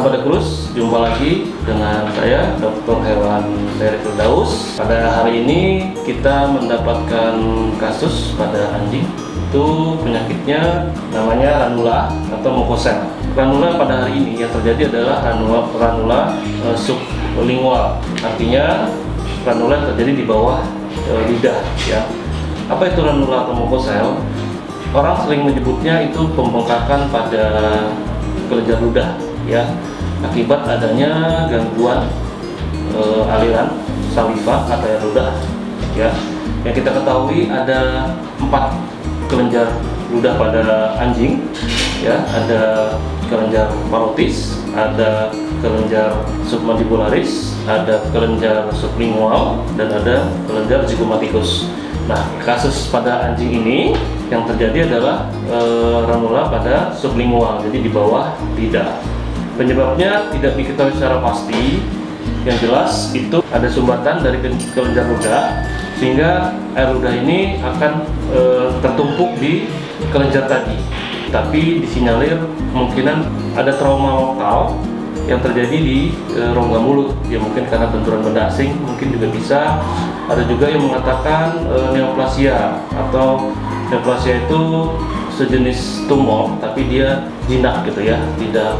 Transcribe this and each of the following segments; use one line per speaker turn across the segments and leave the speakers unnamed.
Sahabat Dekrus, jumpa lagi dengan saya Dr. Hewan Ferry Firdaus. Pada hari ini kita mendapatkan kasus pada anjing. Itu penyakitnya namanya ranula atau mukosel. Ranula pada hari ini yang terjadi adalah ranula sublingual. Artinya ranula yang terjadi di bawah lidah, ya. Apa itu ranula atau mukosel? Orang sering menyebutnya itu pembengkakan pada kelenjar ludah, ya, akibat adanya gangguan aliran saliva atau air ludah, ya. Yang kita ketahui ada 4 kelenjar ludah pada anjing, ya. Ada kelenjar parotis, ada kelenjar submandibularis, ada kelenjar sublingual, dan ada kelenjar zygomaticus. Nah, kasus pada anjing ini yang terjadi adalah ranula pada sublingual, jadi di bawah lidah. Penyebabnya tidak diketahui secara pasti. Yang jelas itu ada sumbatan dari kelenjar ludah, sehingga air ludah ini akan tertumpuk di kelenjar tadi. Tapi disinyalir kemungkinan ada trauma lokal yang terjadi di rongga mulut, ya, mungkin karena benturan benda asing, mungkin juga bisa. Ada juga yang mengatakan neoplasia, atau neoplasia itu sejenis tumor tapi dia jinak gitu, ya, tidak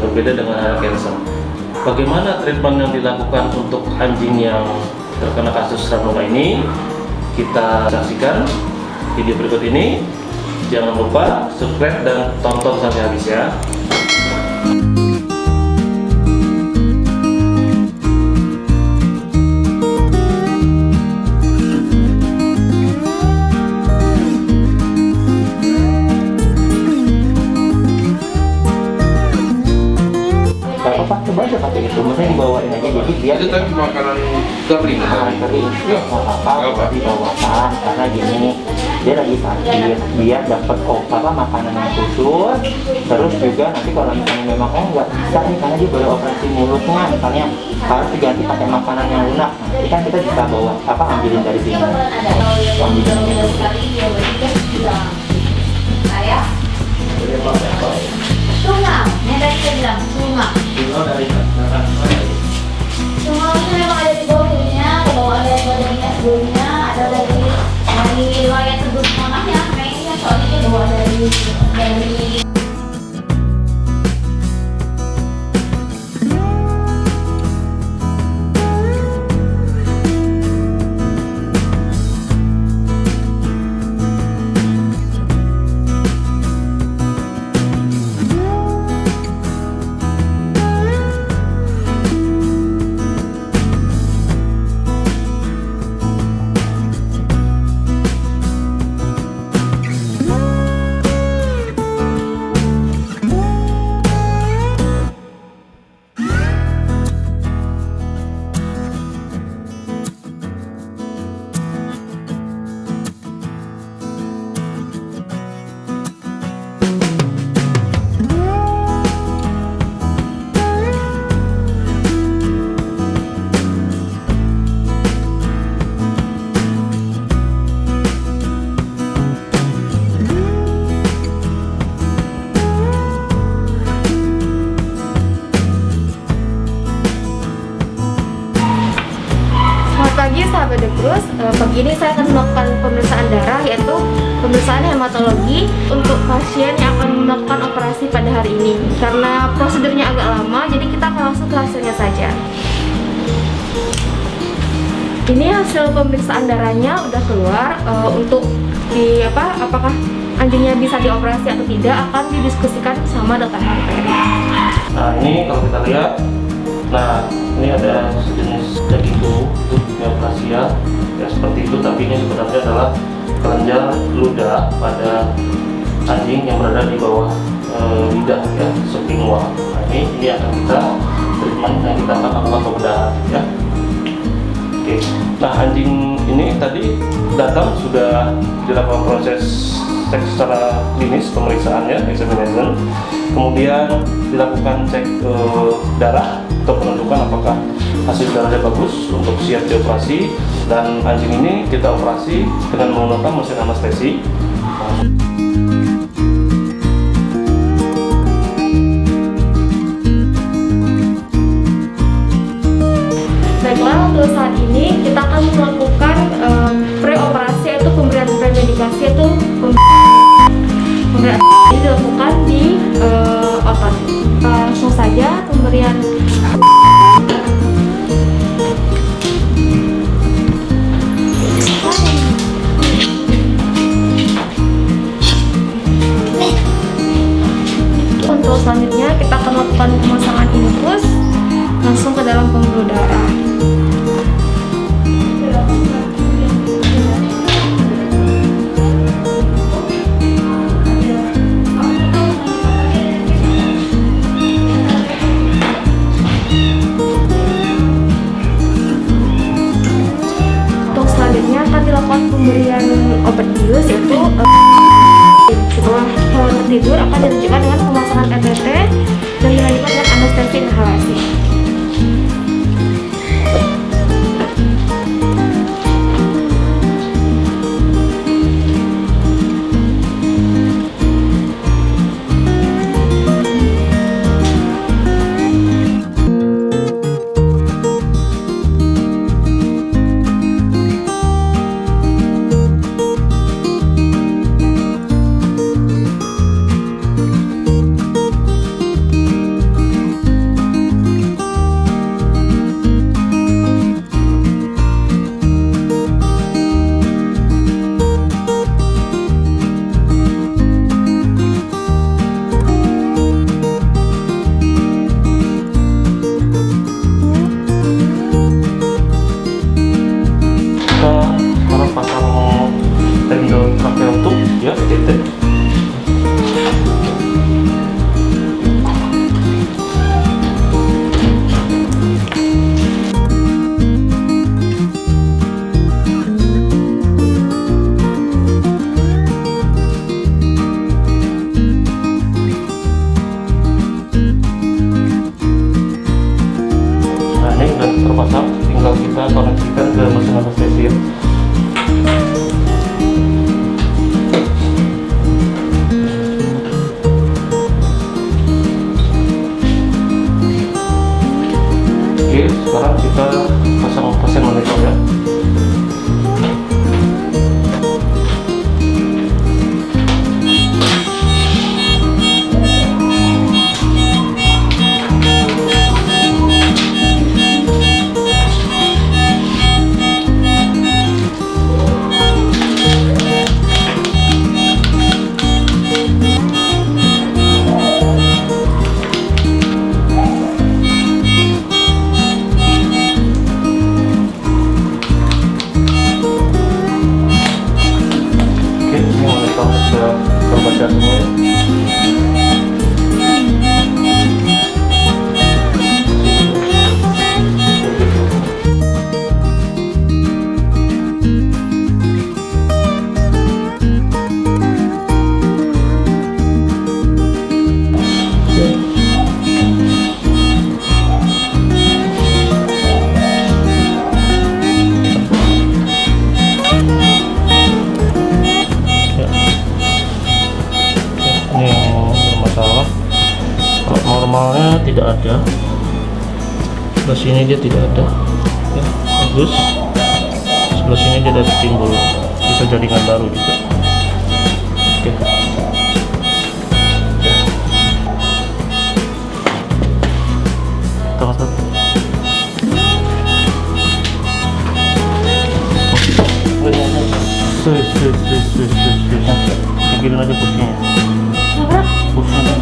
berbeda dengan anak cancer. Bagaimana treatment yang dilakukan untuk anjing yang terkena kasus ranula ini? Kita saksikan video berikut ini. Jangan lupa subscribe dan tonton sampai habis, ya.
Coba aja pakai itu, misalnya dibawain aja, jadi biar
itu tapi makanan kering
kering, nggak apa-apa dibawakan, karena gini dia lagi sakit, dia dapat makanan yang khusus. Terus juga nanti kalau misalnya memang nggak bisa nih karena dia baru operasi mulutnya, misalnya harus diganti pakai makanan yang lunak, nanti kan kita bisa bawa ambilin dari sini, ambilin gitu.
Sungai, dari dia bilang sungai. Sungai itu memang ada di bawahnya, ada dari badannya sebelumnya, ada dari riwayat sebelum mamanya, kayaknya soalnya dia bawa dari
Pagi sahabat Dekrus, pagi ini saya akan melakukan pemeriksaan darah, yaitu pemeriksaan hematologi untuk pasien yang akan melakukan operasi pada hari ini. Karena prosedurnya agak lama, jadi kita akan langsung ke hasilnya saja. Ini hasil pemeriksaan darahnya udah keluar. Untuk apakah anjingnya bisa dioperasi atau tidak akan didiskusikan sama dokter Ferry.
Nah, ini kalau kita lihat, nah ini ada sejenis daging tubuh itu neoplasia, ya, seperti itu. Tapi ini sebenarnya adalah kelenjar ludah pada anjing yang berada di bawah lidah, ya, sublingual. Nah, ini akan kita treatment, yang kita akan lakukan pembedahan, ya. Oke. Nah, anjing ini tadi datang sudah dilakukan proses cek secara klinis, pemeriksaannya, examination. Kemudian dilakukan cek darah untuk menentukan apakah hasil darahnya bagus untuk siap dioperasi. Dan anjing ini kita operasi dengan menggunakan mesin anestesi.
Ini dilakukan di otot. Langsung saja pemberian. Untuk selanjutnya kita akan melakukan pemasangan infus langsung ke dalam pembuluh darah. Untuk selanjutnya akan dilakukan pemberian obat bius, yaitu setelah hewan tertidur akan dilanjutkan dengan pemasangan ETT dan dilanjutkan dengan anestesi inhalasi.
terpasang, tinggal kita koneksikan ke mesin anestesi. Oke, sekarang kita pasang pasien monitor ya. Terbaca semua ya. Ini yang bermasalah. Kalau normalnya tidak ada, sebelah sini dia tidak ada ya, bagus. Sebelah sini dia ada timbul, bisa jaringan baru juga. Oke. Tengah-tengah. Pikirin aja pusingnya. Pusingnya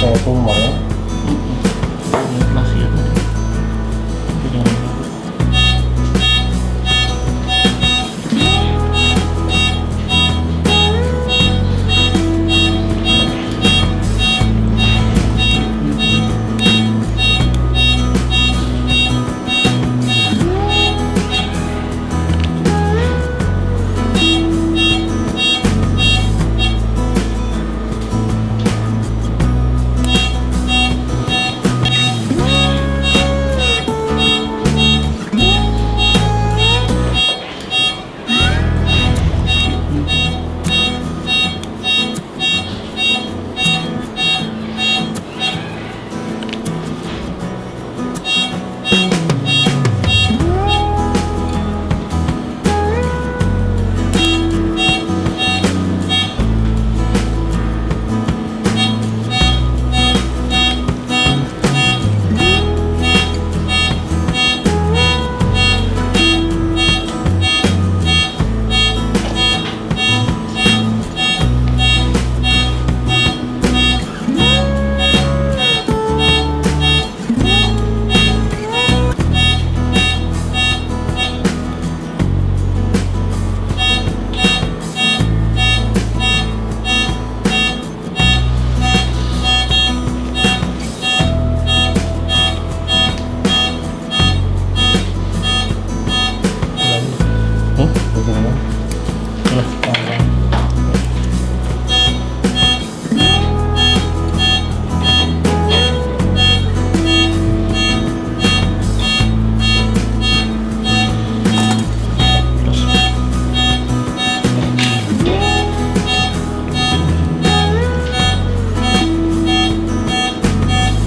Kayak tumor ya.
Neoplasia ya tadi. Itu jangan lupa.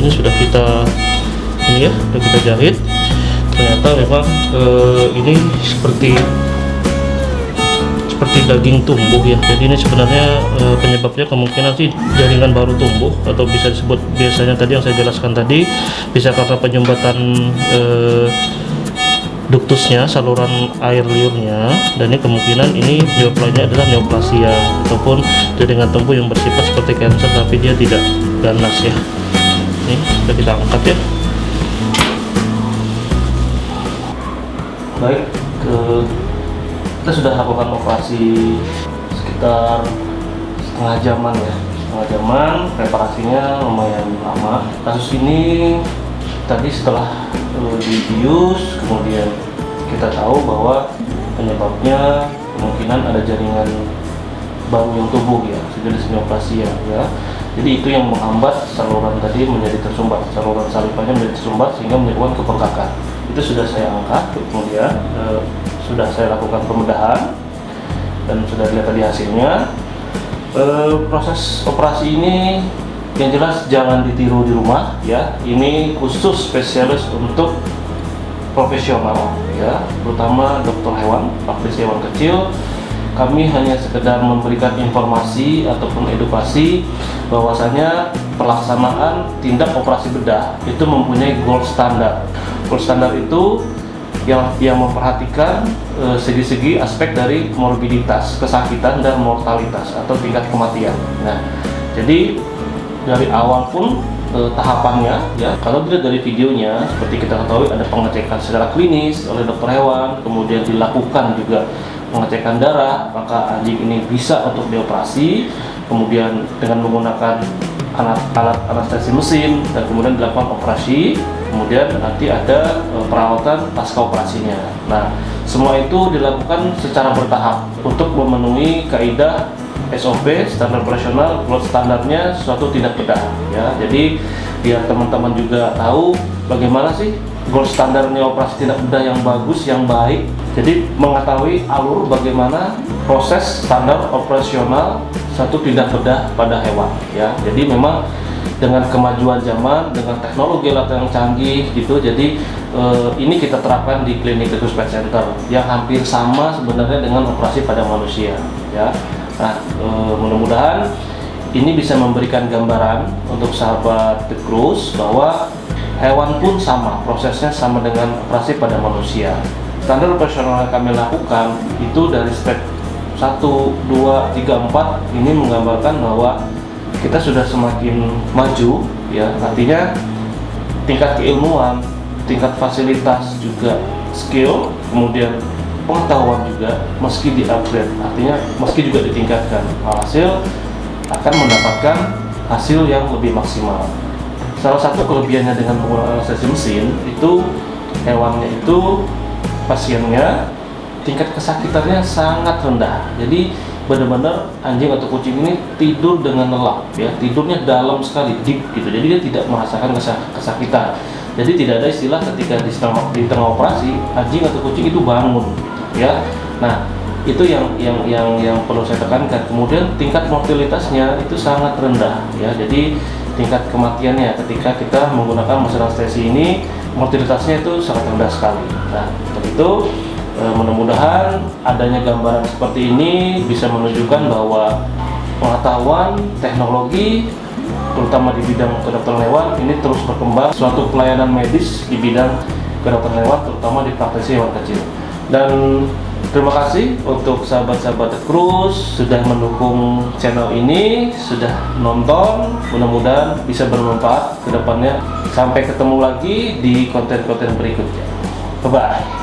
Ini sudah kita jahit. Ternyata memang ini seperti daging tumbuh ya. Jadi ini sebenarnya penyebabnya kemungkinan sih jaringan baru tumbuh, atau bisa disebut biasanya tadi yang saya jelaskan tadi, bisa karena penyumbatan duktusnya, saluran air liurnya, dan ini kemungkinan ini penyebabnya adalah neoplasia ataupun jaringan tumbuh yang bersifat seperti kanker tapi dia tidak ganas ya. Ini sudah kita angkat ya. Baik, kita sudah lakukan operasi sekitar setengah jaman ya. Setengah jaman, preparasinya lumayan lama. Kasus ini tadi setelah dibius, kemudian kita tahu bahwa penyebabnya kemungkinan ada jaringan baru yang tumbuh ya, sejenis neoplasia ya. Jadi itu yang menghambat saluran tadi menjadi tersumbat, saluran salivannya menjadi tersumbat sehingga menyebabkan kebengkakan. Itu sudah saya angkat, kemudian sudah saya lakukan pembedahan dan sudah dilihat tadi hasilnya. Proses operasi ini yang jelas jangan ditiru di rumah ya. Ini khusus spesialis untuk profesional ya, terutama dokter hewan, praktisi hewan kecil. Kami hanya sekedar memberikan informasi ataupun edukasi bahwasanya pelaksanaan tindak operasi bedah itu mempunyai gold standar. Gold standar itu yang memperhatikan segi-segi aspek dari morbiditas, kesakitan dan mortalitas atau tingkat kematian. Nah, jadi dari awal pun tahapannya ya, kalau dilihat dari videonya seperti kita ketahui ada pengecekan secara klinis oleh dokter hewan, kemudian dilakukan juga pengecekan darah, maka anjing ini bisa untuk dioperasi, kemudian dengan menggunakan alat anestesi mesin dan kemudian dilakukan operasi, kemudian nanti ada perawatan pasca operasinya. Nah, semua itu dilakukan secara bertahap untuk memenuhi kaidah SOP, standar operasional, gold standarnya suatu tindak bedah ya. Jadi biar teman-teman juga tahu bagaimana sih gold standarnya operasi tindak bedah yang bagus, yang baik. Jadi mengetahui alur bagaimana proses standar operasional satu tindak bedah pada hewan ya. Jadi memang dengan kemajuan zaman, dengan teknologi alat yang canggih gitu, jadi ini kita terapkan di klinik Tegus Pet Center yang hampir sama sebenarnya dengan operasi pada manusia ya. Nah, mudah-mudahan ini bisa memberikan gambaran untuk sahabat Tegus bahwa hewan pun sama, prosesnya sama dengan operasi pada manusia. Standar operasional yang kami lakukan itu dari step 1, 2, 3, 4 ini menggambarkan bahwa kita sudah semakin maju ya, artinya tingkat keilmuan, tingkat fasilitas juga skill, kemudian pengetahuan juga meski di-upgrade, artinya meski juga ditingkatkan, alhasil akan mendapatkan hasil yang lebih maksimal. Salah satu kelebihannya dengan penggunaan anestesi mesin itu hewannya itu, pasiennya tingkat kesakitannya sangat rendah. Jadi benar-benar anjing atau kucing ini tidur dengan lelap ya, tidurnya dalam sekali, deep gitu. Jadi dia tidak merasakan kesakitan. Jadi tidak ada istilah ketika di tengah operasi anjing atau kucing itu bangun ya. Nah, itu yang perlu saya tekankan. Kemudian tingkat mortalitasnya itu sangat rendah ya. Jadi tingkat kematiannya ketika kita menggunakan mesin anestesi ini, mortalitasnya itu sangat rendah sekali. Nah, untuk itu mudah-mudahan adanya gambaran seperti ini bisa menunjukkan bahwa pengetahuan teknologi terutama di bidang kedokteran hewan ini terus berkembang, suatu pelayanan medis di bidang kedokteran hewan terutama di praktisi hewan kecil. Dan terima kasih untuk sahabat-sahabat The Cruz sudah mendukung channel ini, sudah nonton, mudah-mudahan bisa bermanfaat ke depannya. Sampai ketemu lagi di konten-konten berikutnya. Bye-bye.